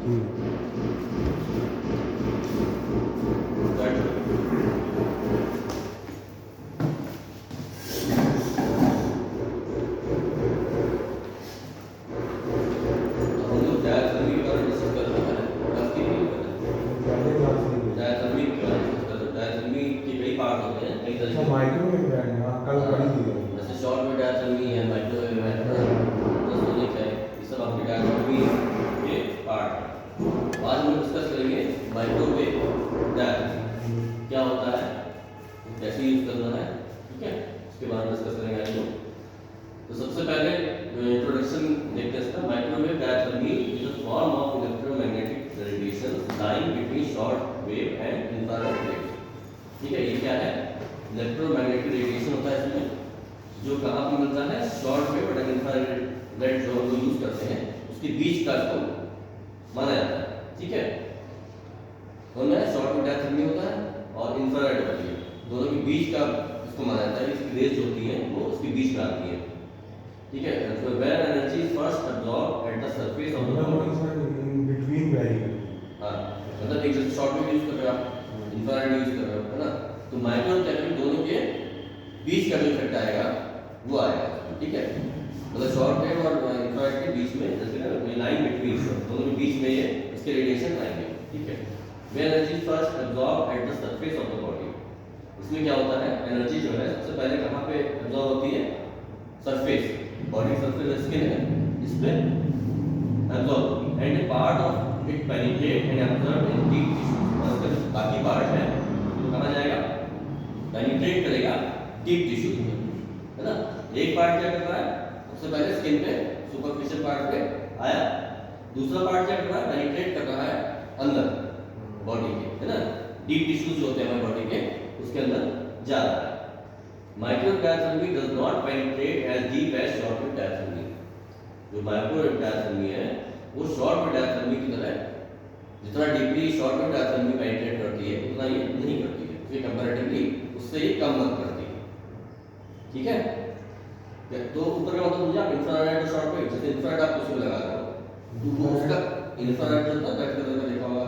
तो सबसे पहले इंट्रोडक्शन देखते हैं इसका। Microwave diathermy is a form of electromagnetic radiation lying between short wave and infrared wave. ठीक है, ये क्या है? इलेक्ट्रोमैग्नेटिक रेडिएशन होता है इसमें, जो कहाँ पे मिलता है? शॉर्ट वेव और इंफ्रारेड जो हम यूज करते हैं उसके बीच का इसको माना जाता है। ठीक है, उनमें शॉर्ट वेव डायथर्मी होता है और इंफ्रारेड होती है, दोनों के बीच का इसको माना जाता है। इसकी रेज होती है वो उसके बीच में आती है। ठीक है, so where energy is first absorbed at the surface of the body in between varying। हाँ, मतलब एक शॉर्ट वेव यूज कर रहे हो आप, इंफ्रारेड यूज कर रहे हो, है ना? तो माइक्रो कैपिटल दोनों के बीच का जो इफेक्ट आएगा वो आएगा। ठीक है, मतलब शॉर्ट वेव और इंफ्रारेड के बीच में जैसे ना लाइन बिटवीन दोनों के बीच में ये इसके रेडिएशन आएंगे। ठीक है, where energy is first absorbed at the surface of the body। इसमें क्या होता है? एनर्जी जो है सबसे पहले कहाँ पे एब्जॉर्ब होती है? सरफेस, बॉडी सरफेस स्किन है इस पे एब्जॉर्ब होती है, and part of it penetrate and absorb in deep tissues. और इसका जो बाकी पार्ट है वो कहाँ जाएगा? पेनिट्रेट करेगा डीप टिश्यूज में, है ना? एक पार्ट क्या कर रहा है? सबसे पहले स्किन पे सुपरफिशियल पार्ट पे आया, दूसरा पार्ट क्या कर रहा है? पेनिट्रेट कर रहा है अंदर बॉडी के, है ना? डीप टिश्यूज जो होते हैं हमारे बॉडी के उसके अंदर जा रहा है। Microwave diathermy does not penetrate as deep as short wave diathermy. जो माइक्रोवेव डायथर्मी है वो शॉर्ट वेव डायथर्मी की तरह जितना deeply short wave diathermy penetrate करती है उतना ये नहीं करती है, इसलिए कंपैरेटिवली उससे ये कम वर्क करती है। ठीक है, तो ऊपर का मतलब समझा? इंफ्रारेड और शॉर्ट वेव, जैसे इंफ्रारेड आप कुछ लगा रहे हो तो वो उसका इंफ्रारेड जो होता है रेड कलर का देखा होगा,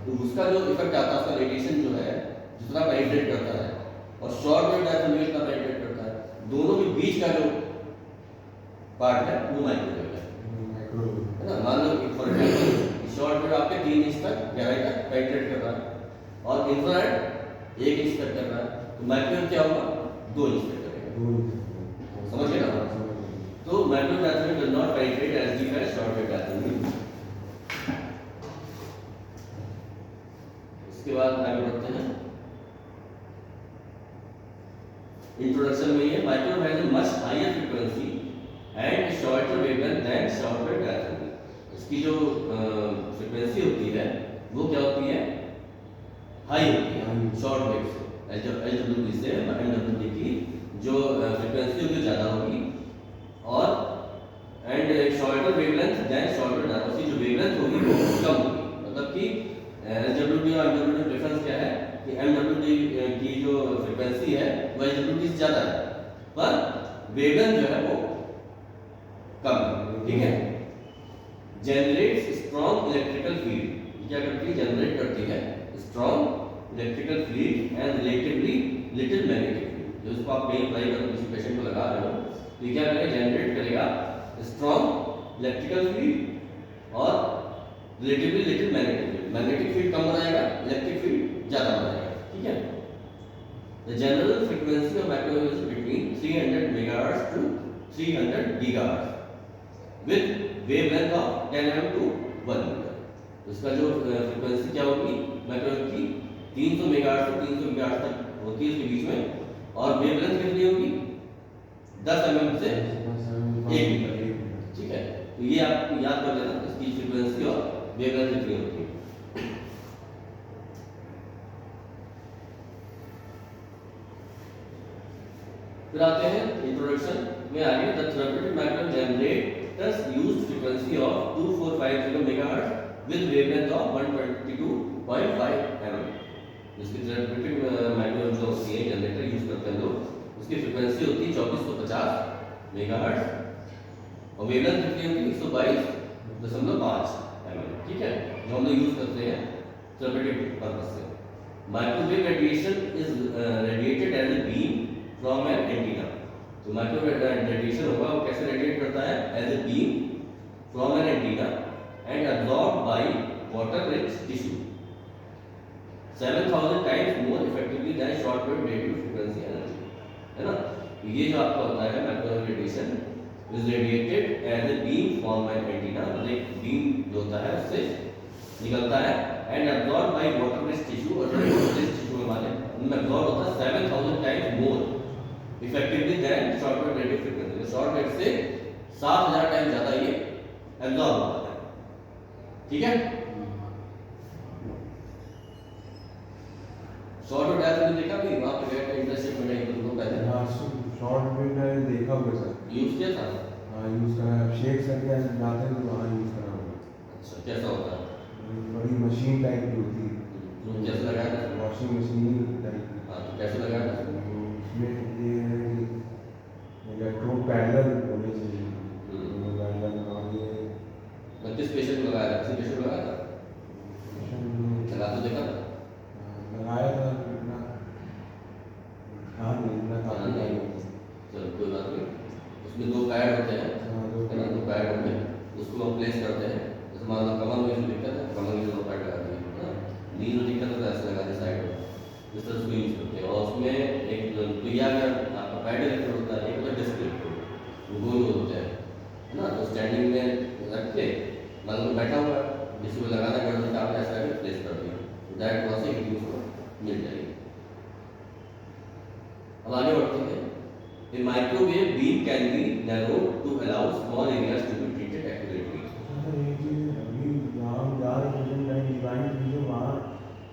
तो उसका जो इफेक्ट आता है, उसका रेडिएशन जो है जितना पेनिट्रेट करता है, और शॉर्ट वेव डायथर्मी जितना पेनिट्रेट करता है, दोनों के बीच का जो पार्ट है वो माइक्रोवेव है ना? मान लो फॉर एग्जांपल शॉर्ट वेव आपके 3 इंच तक गहराई तक पेनिट्रेट कर रहा है और इंफ्रारेड 1 इंच तक कर रहा है, तो माइक्रोवेव क्या होगा? 2 इंच तक करेगा। समझ गए ना? तो microwave diathermy does not penetrate as deep as short wave diathermy. इसके बाद आगे बढ़ते हैं। इंट्रोडक्शन में ये microwave has a much higher frequency and shorter wavelength than short wave diathermy. इसकी जो फ्रीक्वेंसी होती है वो क्या होती है? हाई होती है शॉर्ट वेव से। एलडब्ल्यूडी से एमडब्ल्यूडी की जो फ्रीक्वेंसी होगी ज़्यादा होगी, और and shorter wavelength than short wave diathermy, जो वेवलेंथ होगी वो कम होगी। मतलब कि एलडब्ल्यूडी और एमडब्ल्यूडी में डिफरेंस क्या है कि एमडब्ल्यूडी की जो फ्रीक्वेंसी है वो एलडब्ल्यूडी से ज़्यादा है, पर वेवलेंथ जो है वो कम है। ठीक है, जनरेट्स स्ट्रॉन्ग इलेक्ट्रिकल फील्ड। क्या करती है? जनरेट करती है strong electrical field and relatively little magnetic field. जो इसको आप कहीं अप्लाई करो, किसी पेशेंट को लगा रहे हो तो ये क्या करेगा? जनरेट करेगा स्ट्रॉन्ग इलेक्ट्रिकल फील्ड और relatively little magnetic field. Magnetic field कम बनाएगा, इलेक्ट्रिक फील्ड ज़्यादा बनाएगा। ठीक है, the general frequency of microwave is between 300 megahertz to 300 gigahertz with wavelength of 10 mm to 1 metre. तो इसका जो फ्रीक्वेंसी क्या होगी माइक्रोवेव की? 300 मेगाहर्ट्ज से 300 गीगाहर्ट्ज तक होती है इसके बीच में, और वेवलेंथ कितनी होगी? 10 mm से 1 मीटर। ठीक है, तो ये आप याद कर लेना, इसकी फ्रीक्वेंसी और वेवलेंथ कितनी होती है। फिर आते हैं इंट्रोडक्शन में आगे। The therapeutic microwave generators used frequency of 2450 megahertz with wavelength of 122.5 mm। इसकी थेरेप्यूटिक माइक्रोवेव जो होती है जनरेटर यूज करते हैं लोग, उसकी फ्रीक्वेंसी होती है 2450 मेगाहर्ट्ज और वेवलेंथ कितनी होती है? 122.5 mm। ठीक है, जो हम लोग यूज करते हैं थेरेपेटिक पर्पस से। Microwave radiation is radiated as a beam from an antenna. तो माइक्रोवेव रेडिएशन होगा वो कैसे रेडिएट करता है? As a beam from an antenna and absorb by water rich tissue 7000 times more effectively than short wave radio frequency energy, है ना। ये जो आपका होता है microwave radiation is radiated as a beam from an antenna, मतलब एक beam जो होता है उससे निकलता है and absorb by water rich tissue, और जो वाटर रिच टिश्यू हमारे उनमें अब्सॉर्ब होता है 7000 times more effectively than short wave radio frequency. Short wave से 7000 टाइम ज्यादा ये अब्सॉर्ब होता है, ठीक है। शॉर्ट वेव डायल तुमने देखा भी वहां पे गए इंटर्नशिप में एक दो पहले? हां, शॉर्ट वेव मैंने देखा हुआ सर, यूज किया था। हाँ यूज करा है, शेख सर के जाते हैं तो वहाँ यूज करा हुआ। अच्छा, कैसा होता है? बड़ी मशीन टाइप की होती है, तो कैसे लगाया था? वॉशिंग मशीन टाइप की। हाँ, तो कैसे लगाया था? उसमें ये इलेक्ट्रो पैरेलल होने चाहिए, पैरेलल, और ये मैं किस पेशेंट को लगाया था? किसी पेशेंट को लगाया था? लगा तो देखा था? लगाया था इतना, हाँ नहीं इतना काफी टाइम हो गया। चलो कोई बात नहीं। उसमें दो पैड होते हैं, है ना, दो पैड होंगे, उसको हम प्लेस करते हैं। जैसे मान लो कमर में जो दिक्कत है, कमर में दो पैड लगा दिए, है ना। नी जो दिक्कत है तो ऐसे लगा दिए साइड में, इस तरह उसको यूज करते हैं। और उसमें एक सुइया का आपका पैड इलेक्ट्रोड होता है, एक होता है डिस्क इलेक्ट्रोड, वो गोल गोल होते हैं, है ना। तो स्टैंडिंग में रख के मान लो बैठा हुआ है, जिसको लगाना है तो आपने ऐसा करके प्लेस कर दिया, तो डायरेक्ट वहाँ से हीटिंग उसको मिल जाएगी। अब आगे बढ़ते हैं। A microwave beam can be narrowed to allow small areas to be treated accurately. अभी जहाँ जा रहे हैं टाइम डिवाइन की जो वहाँ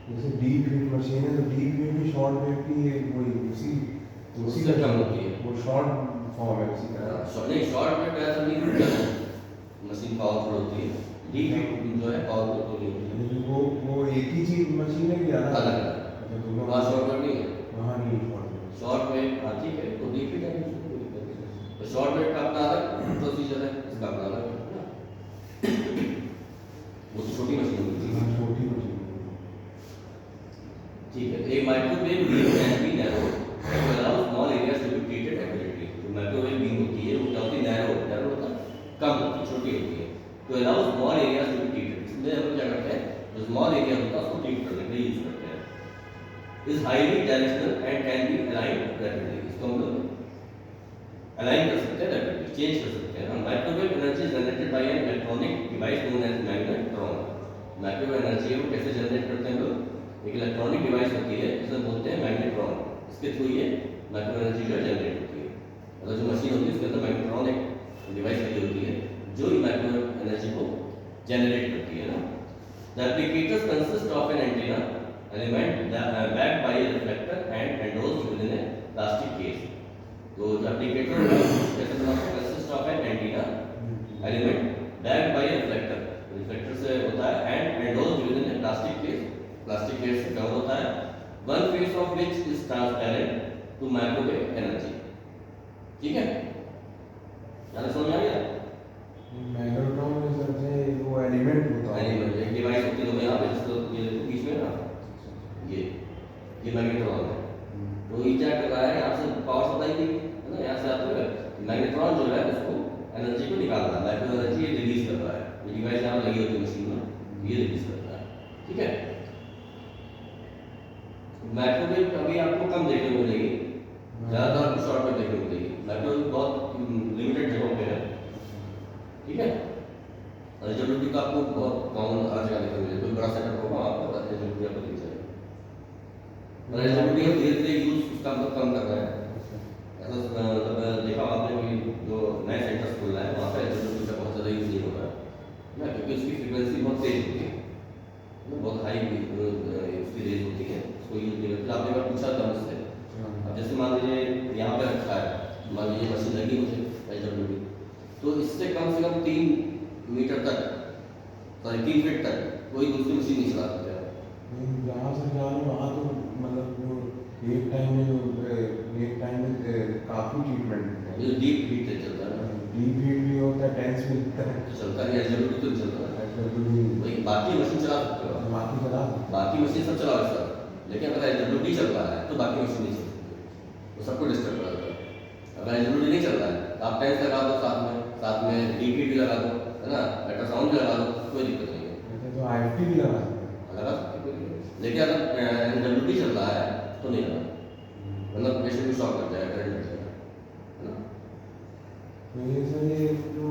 जैसे डीप हीट मशीन है, तो डीप हीट भी शॉर्ट वेव की वही उसी से कम होती है, वो शॉर्ट फॉर्म है उसी तरह। नहीं शॉर्ट वेव ऐसा नहीं होता है, मशीन पावरफुल होती है। डीप हीट जो है पावरफुल नहीं होती है। वो एक ही चीज मशीन है कि अलग अलग अलग? अलग, अच्छा, दोनों वहाँ शॉर्ट वेव नहीं है, वहाँ नहीं शॉर्ट वेव। शॉर्ट वेव हाँ ठीक है, तो डीप हीट है, तो शॉर्ट वेव का अपना अलग प्रोसीजर है, इसका अपना अलग है। वो तो छोटी मशीन होती है, छोटी मशीन। ठीक है। एक microwave beam can be narrow to allow small areas to be treated accurately. तो माइक्रोवेव बीम होती है वो क्या होती है? नैरो, नैरो मतलब कम होती है, छोटी होती है। तो allow small areas to be treated, इसमें हम क्या करते हैं, जो स्मॉल एरिया होता है उसको ट्रीट करने के लिए यूज करते हैं। Is highly directional and can be aligned rapidly, इसको हम लोग अलाइन कर सकते हैं, रैपिडली चेंज कर सकते हैं। Microwave energy generated by an electronic device known as magnetron. Microwave energy है वो कैसे जनरेट करते हैं लोग? एक इलेक्ट्रॉनिक डिवाइस होती है जिसे बोलते हैं मैग्नेट्रॉन, इसके थ्रू ये माइक्रो एनर्जी जो जनरेट होती है। मतलब जो मशीन होती है उसके अंदर मैग्नेट्रॉन एक डिवाइस लगी होती है जो माइक्रो एनर्जी को जनरेट करती है ना। The applicators consist of an antenna element backed by a reflector and enclosed within a plastic case. तो जो एप्लीकेटर है कैसे बनाते हैं? Consist of an antenna element backed by a reflector, reflector से होता है, and enclosed within a plastic case, plastic case से कवर होता है। One face of which is transparent to microwave energy, ठीक है। यानी समझ आ गया? मैग्नेट्रॉन में सबसे वो एलिमेंट होता है, एलिमेंट एक डिवाइस होती है यहाँ पे, जिसको ये बीच में ना ये मैग्नेट्रॉन है। तो ये क्या कर रहा है, यहाँ से पावर सप्लाई दी है ना, यहाँ से आते हुए मैग्नेट्रॉन जो है उसको एनर्जी को निकाल रहा है, माइक्रो एनर्जी ये रिलीज कर रहा है। ये डिवाइस यहाँ लगी होती है मशीन में, ये रिलीज कर रहा है, ठीक है। माइक्रोवेव कभी आपको कम देखने को मिलेगी, ज़्यादातर आपको शॉर्ट में देखने को मिलेगी। माइक्रोवेव बहुत लिमिटेड जगहों पे है, ठीक है। रिजल्यूटी का आपको बहुत कॉमन हर जगह देखने को मिलेगा, कोई बड़ा सेटअप होगा आपको रिजल्यूटी आपको दिख जाएगा। रिजल्यूटी धीरे धीरे यूज उसका मतलब कम कर रहा है। ऐसा मतलब देखा आपने कि जो नए सेंटर्स खुल रहा है वहाँ पे रिजल्यूटी का बहुत ज़्यादा यूज नहीं हो रहा है ना, क्योंकि उसकी फ्रिक्वेंसी बहुत तेज होती है, बहुत हाई उसकी रेंज होती है, उसको यूज नहीं करते। आपने बार पूछा था मुझसे, अब जैसे मान लीजिए यहाँ पे रखा है, मान लीजिए मशीन लगी मुझे रिजल्यूटी, तो इससे कम से कम 3 मीटर तक, सॉरी 3 फीट तक कोई दूसरी मशीन नहीं चला सकते आप। जहाँ से जा रहे वहाँ तो मतलब जो एक टाइम में काफ़ी ट्रीटमेंट है। ये डीप हीट चलता है ना, डीप हीट भी होता है, टेंस भी होता है, तो चलता नहीं, रिजल्यूटी तो चलता है वही बाकी मशीन चला सकते हो, बाकी चला बाकी मशीन सब चलाओ सर, लेकिन अगर एलडब्ल्यूडी चल रहा है तो बाकी मशीन नहीं चल सकती, वो सबको डिस्टर्ब कर देता है। अगर एलडब्ल्यूडी नहीं चल रहा है तो आप टेंस लगा दो साथ में डीपी भी लगा दो, है ना, अल्ट्रासाउंड भी लगा दो, कोई दिक्कत नहीं है। तो आईएफटी भी लगा सकते हैं। लगा सकते कोई दिक्कत नहीं। लेकिन अगर एलडब्ल्यूडी चल रहा है तो नहीं लगा, मतलब पेशेंट को शॉक लग जाएगा, करंट लग जाएगा, है ना। तो ये सर ये जो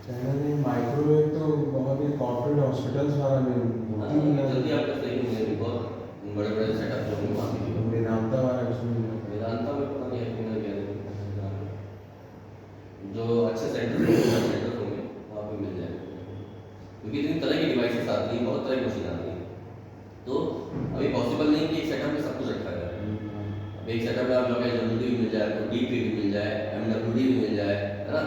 चैनल है माइक्रोवेव तो बहुत ही कॉर्पोरेट हॉस्पिटल्स वाला में होती ही है। जल्दी आपको सही मिलेगी, बहुत बड़े बड़े सेटअप जो वहाँ भी वेदांता वाला उसमें वेदांता में पता नहीं है कि नहीं क्या, जो अच्छे सेंटर होंगे वहाँ पे मिल जाएगा, क्योंकि इतनी तरह की डिवाइसेस आती हैं, बहुत तरह की मशीन आती हैं, तो अभी पॉसिबल नहीं कि एक सेटअप में सब कुछ रखा जाए। अब एक सेटअप में आप लोग एलडब्ल्यूडी भी मिल जाए, तो डीपी भी मिल जाए, एमडब्ल्यूडी भी मिल जाए, है ना,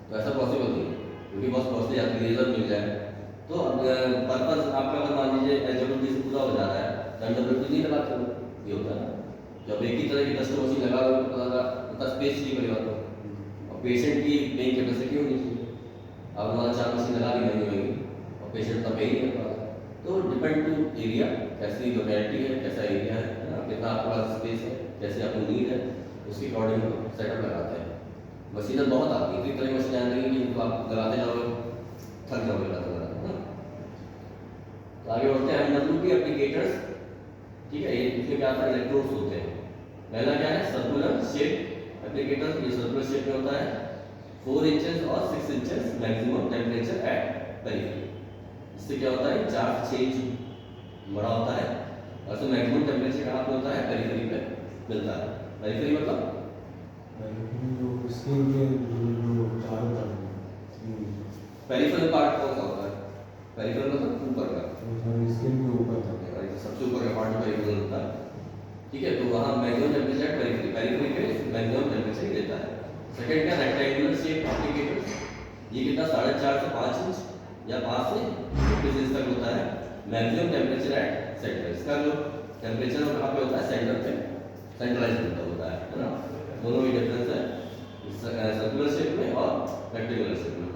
तो ऐसा पॉसिबल नहीं है, क्योंकि बहुत कॉस्टली आती है, लेजर मिल जाए। तो पर्पज आपका अगर मान लीजिए एलडब्ल्यूडी से पूरा हो जा रहा है तो एमडब्ल्यूडी नहीं लगाते हो, ये होता है ना। जब एक ही तरह की कस्टम मशीन लगा लो तो उतना स्पेस नहीं पड़ेगा, तो और पेशेंट की पेइंग कैपेसिटी होनी चाहिए। अब हमारा 4 मशीन लगा दी महंगी और पेशेंट तब पे ही नहीं कर पा रहा, तो डिपेंड टू एरिया, कैसी लोकेलिटी है, कैसा एरिया है ना, कितना आपके पास स्पेस है, कैसी आपको नीड है, उसके अकॉर्डिंग सेटअप लगाते हैं। मशीनें बहुत आती हैं, इतनी तरह की मशीनें आती हैं कि तो आप लगाते जाओगे थक जाओगे लगाते लगाते, है ना। तो आगे बढ़ते हैं एमडब्ल्यूडी एप्लीकेटर्स, ठीक है। ये इसमें क्या आता है, इलेक्ट्रोड्स होते हैं। पहला क्या है, सर्कुलर शेप एप्लीकेटर, ये सर्कुलर शेप में होता है, 4 इंचेस और 6 inches maximum temperature at periphery. इससे क्या होता है, चार्ज चेंज बड़ा होता है, और इसमें मैक्सिमम टेम्परेचर कहाँ पे होता है, पेरिफेरी पे मिलता है। पेरिफेरी मतलब जो स्किन के जो चारों तरफ पेरिफेरल पार्ट कौन सा होता है, पेरिफेरल मतलब ऊपर का, स्किन के ऊपर तक सबसे ऊपर का पार्ट पेरिफेरल होता है, ठीक है। तो वहाँ मैक्सिमम टेम्परेचर पेरिफेरी, पेरिफेरी पे मैक्सिमम टेम्परेचर ही देता है। सेकंड क्या, रेक्टेंगुलर शेप एप्लीकेटर, ये कितना 4.5 से 5 इंच या 5 से 25 इंच तक होता है, मैक्सिमम टेम्परेचर एट सेंटर। इसका जो टेम्परेचर कहाँ पे होता है, सेंटर पे सेंट्रलाइज होता है ना। दोनों में डिफरेंस है, सर्कुलर शेप में और रेक्टेंगुलर शेप में।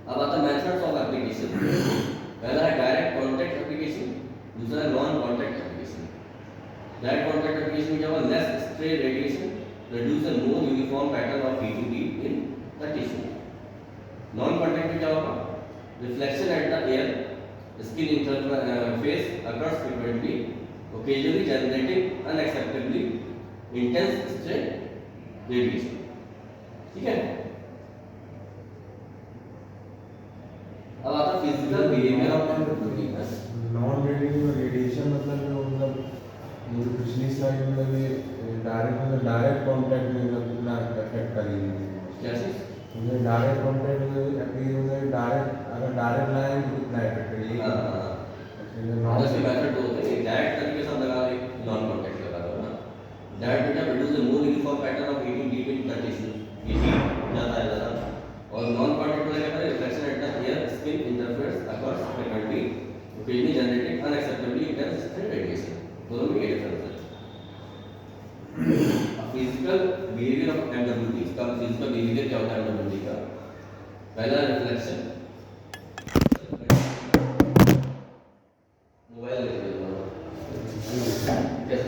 अब आता है मेथड्स ऑफ एप्लीकेशन। पहला है डायरेक्ट कांटेक्ट एप्लीकेशन, दूसरा है non contact application. Direct contact application क्या हुआ, less stray radiation produce a more uniform pattern of heating heat in the tissue. Non contact में क्या होगा, reflection at the air skin interface occurs frequently, occasionally generating unacceptably intense stray radiation, ठीक है। अब आता है physical behaviour of non radiation मतलब जो पिछली स्लाइड में लगे डायरेक्ट कांटेक्ट में कितना इफेक्ट करेगी, क्या चीज, डायरेक्ट कांटेक्ट में एप्लीकेशन डायरेक्ट, अगर डायरेक्ट लाएंगे तो कितना इफेक्ट करेगी। नॉन से मेथड दो होते हैं, डायरेक्ट तरीके से लगा रहे, नॉन कांटेक्ट लगा रहे हो ना। डायरेक्ट बेटा produce a more uniform pattern of heating deep in the tissue, ये हीट जाता है ज़्यादा। और नॉन कांटेक्ट में क्या करें, reflection at the air skin interference occurs frequently, occasionally generating unacceptably intense stray radiation. दोनों में ये डिफरेंस है। फिजिकल बिहेवियर ऑफ एमडब्ल्यूडी, इसका फिजिकल बिहेवियर क्या होता है एमडब्ल्यूडी का, पहला रिफ्लेक्शन, मोबाइल कैसे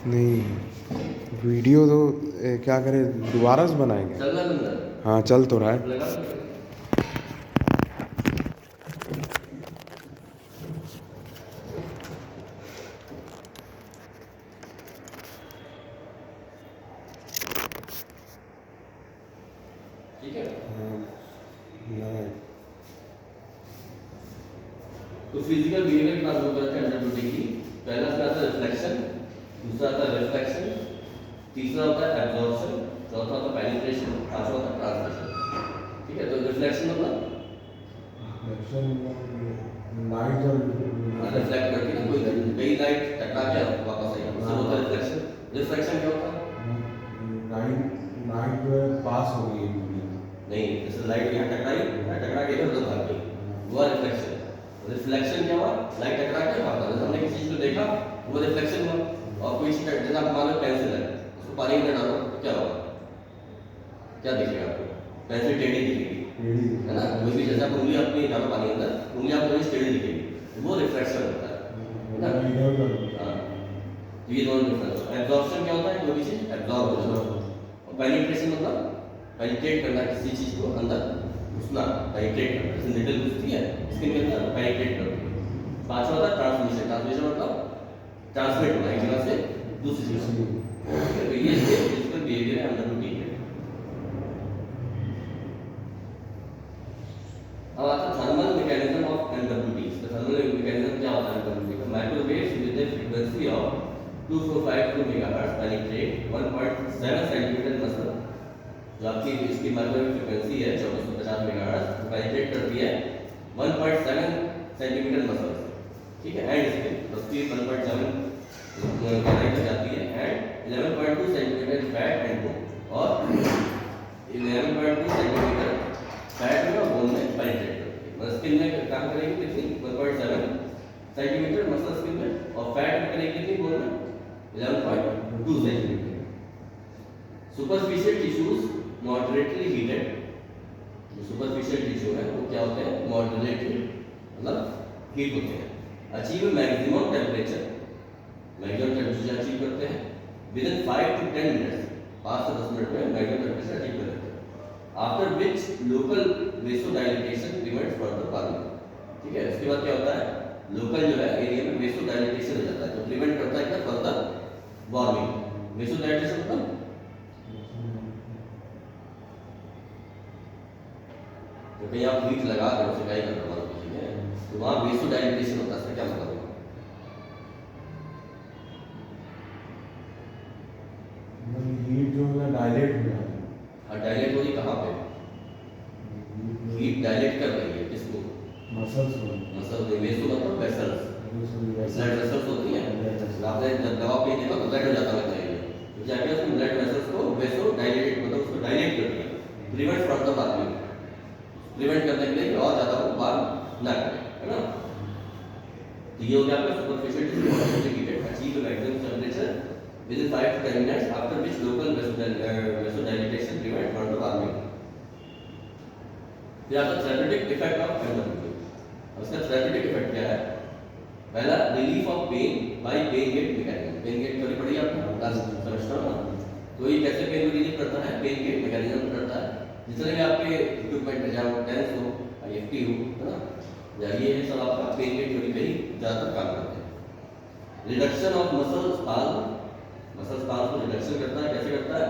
नहीं वीडियो तो क्या करें, दोबारा से बनाएंगे। चलना बंदा, हाँ चल तो रहा है। लगा ठीक है। तो फिजिकल बिहेवियर की बात करते हैं एमडब्ल्यूडी की। पहला आता है रिफ्लेक्शन, दूसरा आता है रिफ्लेक्शन, तीसरा होता है एब्जॉर्प्शन, चौथा होता है पेनिट्रेशन, पांचवा होता है ट्रांसमिशन, ठीक है। तो रिफ्लेक्शन मतलब लाइट जब रिफ्लेक्ट करती है, कोई कई लाइट टकरा के वापस आई, उससे होता है रिफ्लेक्शन। रिफ्लेक्शन क्या होता है, लाइट जो है पास हो गई नहीं, जैसे लाइट यहाँ टकरा के इधर भाग गई, वो रिफ्लेक्शन। रिफ्लेक्शन क्या हुआ, लाइट टकरा के वापस, हमने किसी चीज को देखा वो रिफ्लेक्शन हुआ, और कोई चीज जैसे आप मान लो पेंसिल है, उसको पानी में डालो तो क्या होगा, क्या दिखेगा आपको? पेंसिल टेढ़ी दिखेगी, है ना? कोई भी जैसे आप उंगली अपनी डालो पानी के अंदर, उंगली आपको कभी टेढ़ी दिखेगी, वो रिफ्रैक्शन होता है ना? हाँ, तो ये दोनों डिफरेंस। एब्जॉर्प्शन क्या होता है? कोई भी चीज एब्जॉर्ब हो जाना, और पेनिट्रेशन मतलब पेनिट्रेट करना, किसी चीज को अंदर घुसना, पेनिट्रेट करना, जैसे निडल घुसती है स्किन के अंदर, पेनिट्रेट करती है। पांचवा होता है ट्रांसमिशन। ट्रांसमिशन मतलब ट्रांसमिट होना एक जगह से दूसरी जगह। तो ये फिजिकल बिहेवियर है अंडर रूटीन में। अब आता है थर्मल मैकेनिज्म ऑफ एनडब्ल्यूटी। तो थर्मल मैकेनिज्म क्या होता है एनडब्ल्यूटी का? Microwaves with the frequency of 245 megahertz penetrate 1.7 centimetre muscle. जो आपकी इसकी माइक्रोवेव फ्रीक्वेंसी है 2450 मेगाहर्ट्ज, वो पेनिट्रेट करती है 1.7 सेंटीमीटर मसल, ठीक है, एंड स्किन। तो उसकी 1.7 गहराई तक जाती है, and 11.2 centimetre fat and bone, और 11.2 सेंटीमीटर फैट में और बोन में पेनिट्रेट करती है। मतलब स्किन में काम करेगी कितनी? 1.7 सेंटीमीटर मसल स्किन में, और फैट में करेगी कितनी? बोन में 11.2 centimetre. Superficial tissues moderately heated. जो सुपरफिशियल टिश्यू है वो क्या होते हैं? मॉडरेटली मतलब हीट होते हैं। Achieve maximum temperature, maximum temperature achieve करते हैं विद इन 5 to 10 मिनट्स, 5 से 10 मिनट में मैक्सिमम टेम्परेचर अचीव कर लेते हैं। After which local vasodilatation prevents further warming, ठीक है। उसके बाद क्या होता है? लोकल जो है एरिया में वेसोडाइलेटेशन हो जाता है, तो प्रिवेंट करता है क्या? Further warming. वेसोडाइलेटेशन मतलब तो कहीं आप हीट लगा रहे हो, सिकाई कर रहे हो किसी में, तो वहाँ वेसोडाइलेटेशन होता है। इसका क्या मतलब है? हीट जो है डायलेट हो जाती है। हाँ, डायलेट हो रही कहाँ पे? हीट डायलेट कर रही है किसको? मसल्स को। मसल में। वेसो मतलब वेसल्स, ब्लड वेसल्स होती हैं। आपने जब दवा पी देखा तो ब्लड हो जाता है कहीं, तो क्या किया उसने? ब्लड वेसल्स को वेसो डायलेट मतलब उसको डायलेट कर दिया, prevent from the warming, prevent करने के लिए कि और ज्यादा वो वार्म ना करे, है ना? तो ये हो गया आपका superficial tissue moderately heated, achieve maximum temperature within 5 to 10 minutes, after which local vasodilatation prevent further warming. फिर आता है थेरेपेटिक इफेक्ट ऑफ एनडब्ल्यूटी। अब इसका थेरेपेटिक इफेक्ट क्या है? पहला, relief of pain by pain gate mechanism. Pain gate कभी पढ़ी आपने क्लास समझता हो ना? तो ये कैसे पेन को रिलीव करता है? पेन गेट मैकेनिज्म करता है। जितने भी आपके इक्विपमेंट है, चाहे वो टेंस हो, आईएफटी हो, है ना, या ये सब आपका पेन गेट थ्योरी पे ही ज्यादातर काम करते हैं। Reduction of muscle spasm, muscle spasm को रिडक्शन करता है। कैसे करता है?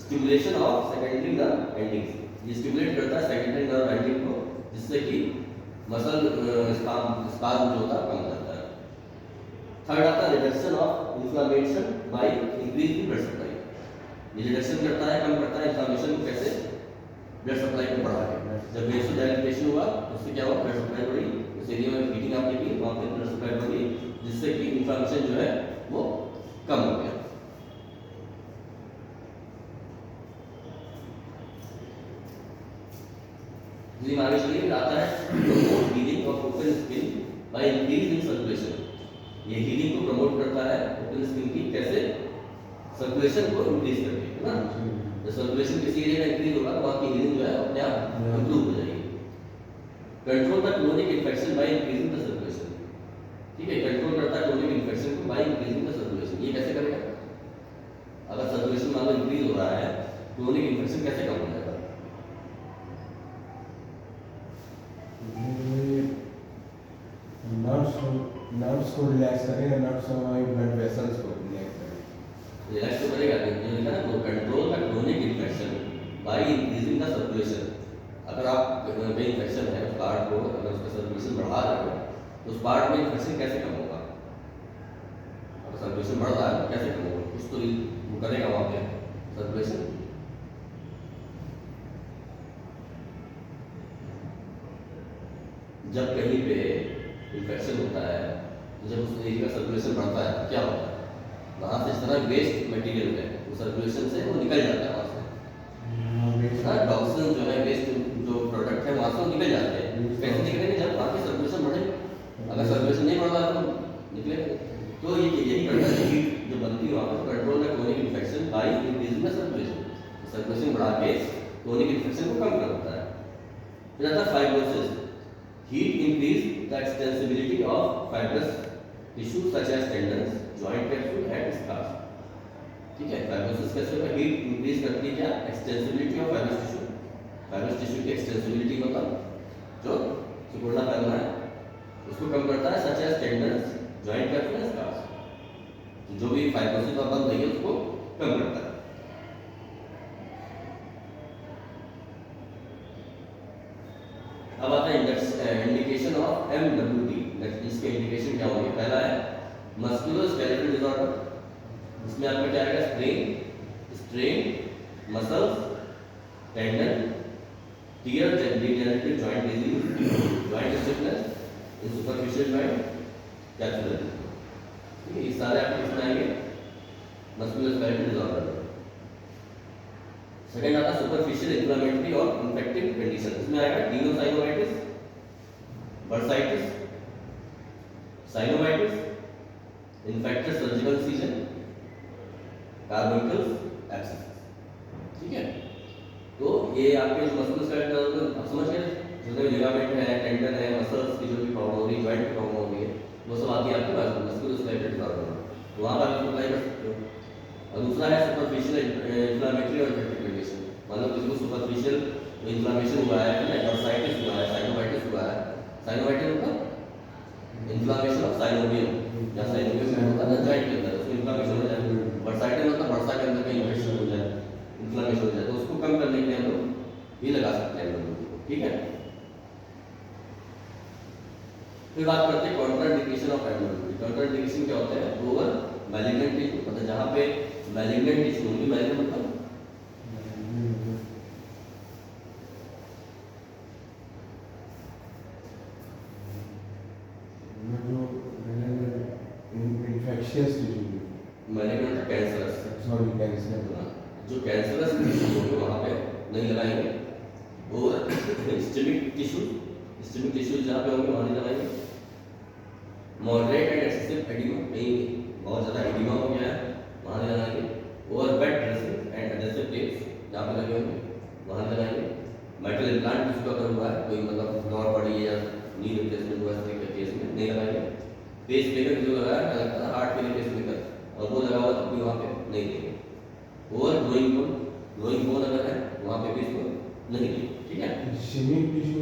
Stimulation of secondary nerve endings, ये स्टिमुलेट करता है सेकेंडरी नर्व एंडिंग को, जिससे कि मसल स्पाज्म जो होता है कम हो जाता है। थर्ड आता है reduction of inflammation by increase the blood supply. ये रिडक्शन करता है, कम करता है इन्फ्लेमेशन को। कैसे? ब्लड सप्लाई को बढ़ा के। जब वेसोडाइलेटेशन हुआ तो उससे क्या हुआ? ब्लड सप्लाई बढ़ी, उस एरिया में हीटिंग आपने की, वहाँ पे ब्लड सप्लाई बढ़ी, जिससे कि इन्फ्लेमेशन जो है वो कम हो गया। आगे चलिए, आता है promote healing of open skin by increase in circulation. ये हीलिंग को प्रमोट करता है ओपन स्किन की। कैसे? सर्कुलेशन को इंक्रीज करके, है ना? जब सर्कुलेशन किसी एरिया में इंक्रीज होगा तो वहाँ की हीलिंग जो है अपने आप इंप्रूव हो जाएगी। Control the chronic infection by increasing the circulation, ठीक है। कंट्रोल करता है क्रोनिक इन्फेक्शन को बाय इंक्रीजिंग द सर्कुलेशन। ये कैसे करेगा? अगर सर्कुलेशन मान लो इंक्रीज हो रहा है, क्रोनिक इन्फेक्शन कैसे कम हो जाएगा? नर्व्स को रिलैक्स करेगा, नर्व्स और ब्लड वेसल्स को रिलैक्स करेगा। रिलैक्स तो करेगा, जो लिखा ना, तो control the chronic infection by increasing the circulation. अगर आप में इन्फेक्शन है, उस पार्ट को अगर उसका सर्कुलेशन बढ़ा रहे हो तो उस पार्ट में इन्फेक्शन कैसे कम होगा? अगर सर्कुलेशन बढ़ रहा है तो कैसे कम होगा? कुछ तो वो करेगा वहाँ पे सर्कुलेशन। जब कहीं पे इन्फेक्शन होता है, जब उस एरिया का सर्कुलेशन बढ़ता है, क्या होता है? वहाँ से इस तरह वेस्ट मटेरियल है वो सर्कुलेशन से वो निकल जाता है, वहाँ से टॉक्सिन जो है, वेस्ट जो प्रोडक्ट है वहाँ से वो निकल जाते हैं। कैसे निकलेंगे? जब वहाँ की सर्कुलेशन बढ़े। अगर सर्कुलेशन नहीं बढ़ रहा तो निकलेंगे। तो ये यही करता है हीट जो जो बनती है वहाँ पर control the chronic infection by increasing the circulation, circulation बढ़ा के क्रोनिक इन्फेक्शन को कम करता है। फिर आता है fibrosis, heat increase the extensibility of fibrous tissue such as tendons, joint capsule and scars. ठीक है, फाइब्रोसिस कैसे होगा? हीट इंक्रीज करती है क्या? Extensibility of fibrous tissue, fibrous tissue की एक्सटेंसिबिलिटी मतलब जो सिकुड़ना फैलना है उसको कम करता है, such as tendons, joint capsule and scars, जो भी फाइब्रोसिस बन रही है उसको कम करता है। अब आता है इंडिकेशन ऑफ MWD, इसके इंडिकेशन क्या होंगे? पहला है मस्कुलोस्केलेटल डिसऑर्डर, इसमें आपका क्या आएगा? Strain, muscles, tendon, tear, degenerative joint disease, joint stiffness in superficial joint, capsular. ठीक है, ये सारे आपके इसमें आएंगे मस्कुलोस्केलेटल डिसऑर्डर। सेकेंड आता है सुपरफिशियल इन्फ्लेमेटरी और इन्फेक्टिव कंडीशन, इसमें आएगा tenosynovitis, bursitis, synovitis, infected surgical season, carbuncles, abscesses. ठीक है, तो ये आपके जो मस्कुलोस्केलेटल, आप समझ गए, जितने लिगामेंट है, टेंडन है, मसल्स की जो भी प्रॉब्लम हो रही है, जॉइंट की प्रॉब्लम हो रही है, वो सब आती है आपके मस्कुलोस्केलेटल डिसऑर्डर, तो वहाँ पर आप अप्लाई कर सकते हो। और दूसरा है सुपरफिशियल इन्फ्लेमेटरी और इन्फेक्टिव कंडीशन, मतलब किसी को सुपरफिशियल इन्फ्लेमेशन हुआ है, बर्साइटिस हुआ है, साइनोवाइटिस हुआ है। साइनोवाइटिस मतलब इन्फ्लेमेशन ऑफ साइनोवियम, या साइनोवियम होता है ना जॉइंट के अंदर, उसको इन्फ्लेमेशन हो जाए। बर्साइटिस मतलब वर्षा के अंदर कहीं इन्फेक्शन हो जाए, इन्फ्लेमेशन हो जाए, तो उसको कम करने के लिए हम लोग ये लगा सकते हैं लोगों को। ठीक है, फिर बात करते हैं कॉन्ट्राइंडिकेशन ऑफ एमडब्ल्यूडी। कॉन्ट्राइंडिकेशन क्या होता है? ओवर मैलिग्नेंट टिश्यू, मतलब जहाँ पे मैलिग्नेंट टिश्यू होंगी, मैलिग्नेंट मतलब infectious tissue, malignant cancerous, sorry cancer, जो कैंसरस टिश्यू होंगे वहाँ पे नहीं लगाएंगे। और स्टेमिक टिश्यूज जहाँ पे होंगे वहाँ नहीं लगाएंगे। मॉडरेट एंड एक्सेसिव एडिमा, कहीं बहुत ज़्यादा एडिमा हो गया है वहाँ नहीं लगाएंगे। और wet dressing and adhesive tapes जहाँ पे लगे होंगे वहाँ नहीं लगाएंगे। मेटल इम्प्लांट जिसको अगर हुआ है, कोई मतलब दौड़ पड़ी है या नी रिप्लेसमेंट हुआ है केस में नहीं लगाएंगे। पेस मेकर जो लगाया है हार्ट के लिए पेस मेकर, और वो लगा हुआ तब भी वहाँ पे नहीं देंगे। और ग्रोइंग बोन अगर है वहाँ पे भी इसको नहीं देंगे। ठीक है, स्टेमिक टिश्यू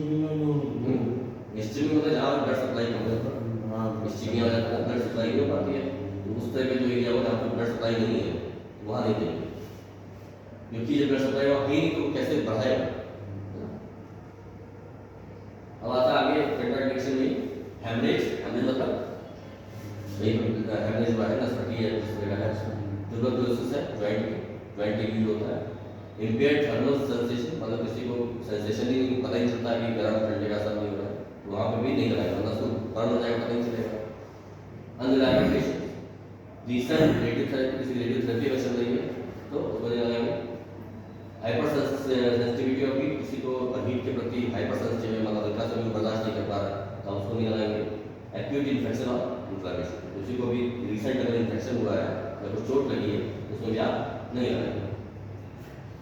स्टेमिक मतलब जहाँ ब्लड सप्लाई कम होता है, स्टीमिया हो जाता है, ब्लड सप्लाई नहीं हो पाती है, तो उस तरह का जो एरिया हो जहाँ पे ब्लड सप्लाई नहीं है वहाँ नहीं देंगे, क्योंकि जब ब्लड सप्लाई वहाँ है तो कैसे बढ़ाएगा। अब आता है आगे कंट्राइंडिकेशन में हेमरेज मतलब हेमरेज हुआ है ना, स्टडी है इस तरह का है, ट्यूबरकुलोसिस है, जॉइंट टीबी होता है। इम्पेयर्ड थर्मल सेंसेशन, मतलब किसी को सेंसेशन ही नहीं, पता ही चलता है कि गर्म ठंडे का सब नहीं हो रहा है, तो वहाँ पे भी नहीं लगाएगा, मतलब उसको बर्न हो जाएगा, पता नहीं चलेगा। अनरिलायबल पेशेंट, रिसेंट रेडियोथेरेपी, किसी रेडियोथेरेपी में चल रही है तो उसको नहीं लगाएंगे। हाइपर सेंसिटिविटी ऑफ हीट, किसी को हीट के प्रति हाइपर सेंसिटिव है, मतलब हल्का सा भी बर्दाश्त नहीं कर पा रहा है तो उसको नहीं लगाएंगे। एक्यूट इन्फेक्शन और इन्फ्लेमेशन, किसी को भी रिसेंट अगर इन्फेक्शन हुआ है या कुछ चोट लगी है उसमें भी आप नहीं लगाएंगे।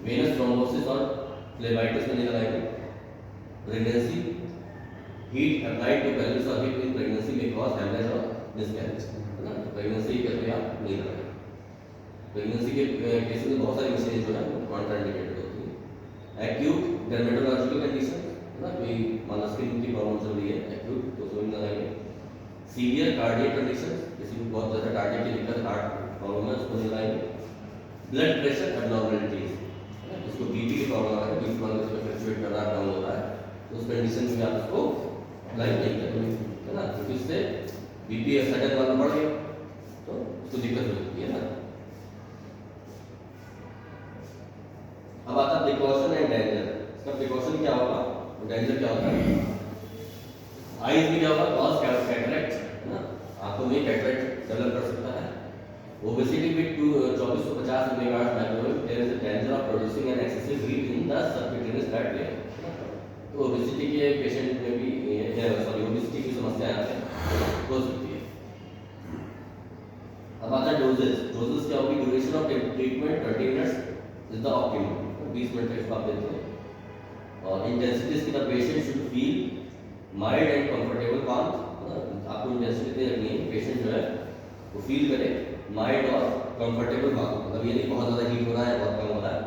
वेनस थ्रोम्बोसिस और फ्लेबाइटिस में नहीं लगाएंगे। Pregnancy, heat applied to pelvis और हिप इन प्रेगनेंसी में कॉज हेमरेज और मिसकैरेज, है ना, प्रेगनेंसी के लिए आप नहीं लगाएंगे। प्रेगनेंसी के केस में बहुत सारी मशीनें जो है कॉन्ट्राइंडिकेटेड होती है। एक्यूट डर्मेटोलॉजिकल कंडीशन, है ना, कोई माना स्किन की प्रॉब्लम चल रही है एक्यूट, तो उसमें नहीं लगाएंगे। सीवियर कार्डियक कंडीशन, किसी को बहुत ज़्यादा कार्डियक की दिक्कत, हार्ट प्रॉब्लम है, उसको नहीं लगाएंगे। ब्लड प्रेशर एब्नॉर्मलिटीज, उसको बीपी की प्रॉब्लम है, बीपी वाला फ्लक्चुएट कर रहा है, डाउन हो रहा है, तो उस कंडीशन में आप उसको अप्लाई नहीं करेंगे, है ना, क्योंकि इससे बीपी सडन वाला बढ़ गया तो उसको दिक्कत हो सकती है ना। अब आता है प्रिकॉशन एंड डेंजर। इसका प्रिकॉशन क्या होगा, डेंजर क्या होता है? आईज में क्या होगा? कॉज कैटरेक्ट, है ना, आंखों में कैटरेक्ट डेवलप कर सकता है। Obesity with 2450 megahertz microwave, there is a danger of producing an excessive heat in the subcutaneous flat layer. तो ओबेसिटी के पेशेंट में भी ओबेसिटी की समस्या यहाँ पे हो सकती है। अब आता है डोजेज। प्रोसेस क्या होगी, duration of treatment 20 minutes is the optimum, 20 minute का इसको आप देते हैं। और इंटेंसिटी इसकी the patient should feel mild and comfortable warmth, आपको इंटेंसिटी इतनी रखनी है पेशेंट जो है वो फील करे माइल्ड और कंफर्टेबल वार्मथ, मतलब ये नहीं बहुत ज़्यादा हीट हो रहा है बहुत कम हो रहा है।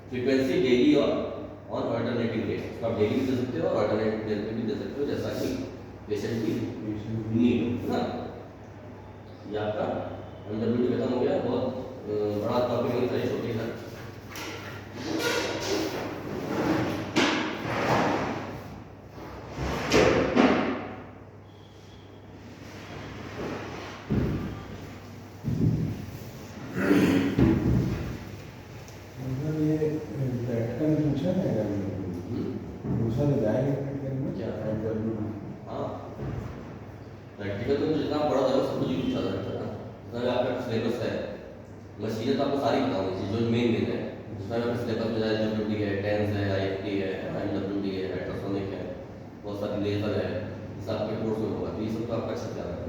फ्रीक्वेंसी डेली और ऑन अल्टरनेटिव डे, इसको आप डेली भी दे सकते हो और अल्टरनेटिव डे पे भी दे सकते हो जैसा कि पेशेंट की नीड हो ना। ये आपका MWT खत्म हो गया, बहुत बड़ा टॉपिक नहीं था ये, छोटी था। मतलब ये प्रैक्टिकल पूछा है क्या दूसरा तो जाएगा प्रैक्टिकल में क्या? MWT हाँ, प्रैक्टिकल तो जितना बड़ा था सब कुछ ही पूछा जाता है ना, जितना आपका सिलेबस है, मशीनें तो आपको सारी बताऊंगी चीज़ जो मेन है, जिसमें आपका सिलेबस में जाए MWT है, टेंस है, IFT है, MWT है, अल्ट्रासोनिक है, बहुत सारी लेजर है, ये सब आपके कोर्स में होगा, तो ये सब तो आपका अच्छा चला है।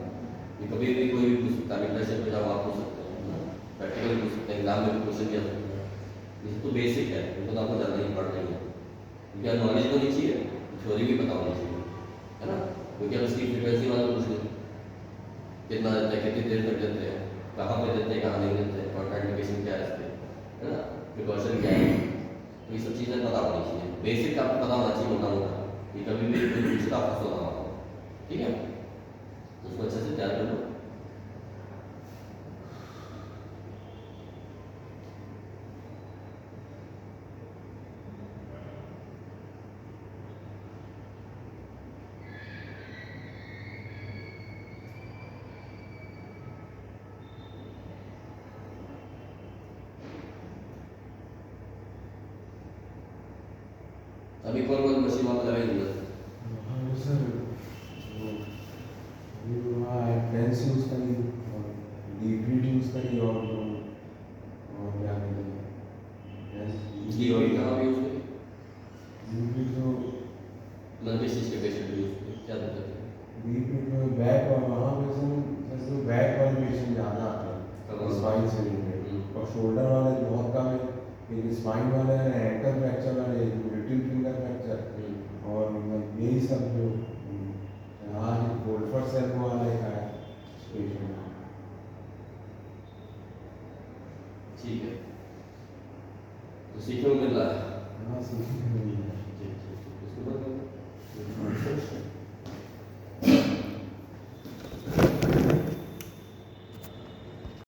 ये कभी भी कोई भी पूछ सकता है, इंटर्नशिप में जाओ आप पूछ सकते हैं, प्रैक्टिकल पूछ सकते हैं, एग्जाम में भी क्वेश्चन किया सकते हैं। ये सब तो बेसिक है, इनको तो आपको ज़्यादा नहीं पढ़ना ही है, क्योंकि नॉलेज तो नहीं चाहिए, थ्योरी भी पता होनी चाहिए, है ना। क्योंकि अब इसकी फ्रिक्वेंसी वाला पूछ लें, कितना देते हैं, कितनी देर तक देते हैं, कहाँ पे देते हैं, कहाँ नहीं देते हैं, कॉन्ट्राइंडिकेशन क्या है इसके, है ना, प्रिकॉशन क्या है, तो ये सब चीज़ें पता होनी चाहिए, बेसिक आपको पता होना चाहिए मोटा मोटा, ये कभी भी कोई पूछता आपको ना हो, ठीक है, तो उसको अच्छे से तैयार कर लो। अभी कौन कौन मशीन वहाँ पे लगाएंगे बस? हाँ सर वहाँ पेंस यूज़ करी और डीप यूज़ करी और क्या कहते हैं ये और कहाँ पे यूज़ करें, डीप तो मतलब किस चीज़ के पेशेंट पे यूज़ करें, क्या दिक्कत है? डीप तो बैक और वहाँ पे सर बैक वाले पेशेंट ज़्यादा आते हैं स्पाइन से रिलेटेड और शोल्डर वाले बहुत कम है, लेकिन स्पाइन वाले एंकल फ्रैक्चर वाले लिटिल फिंगर फ्रैक्चर और मतलब यही सब जो आज गोल्फर सेल वाला एक आया पेशेंट। ठीक है, तो सीखने को मिल रहा है। हाँ सीखने को मिल रहा है। ठीक ठीक ठीक, उसके बाद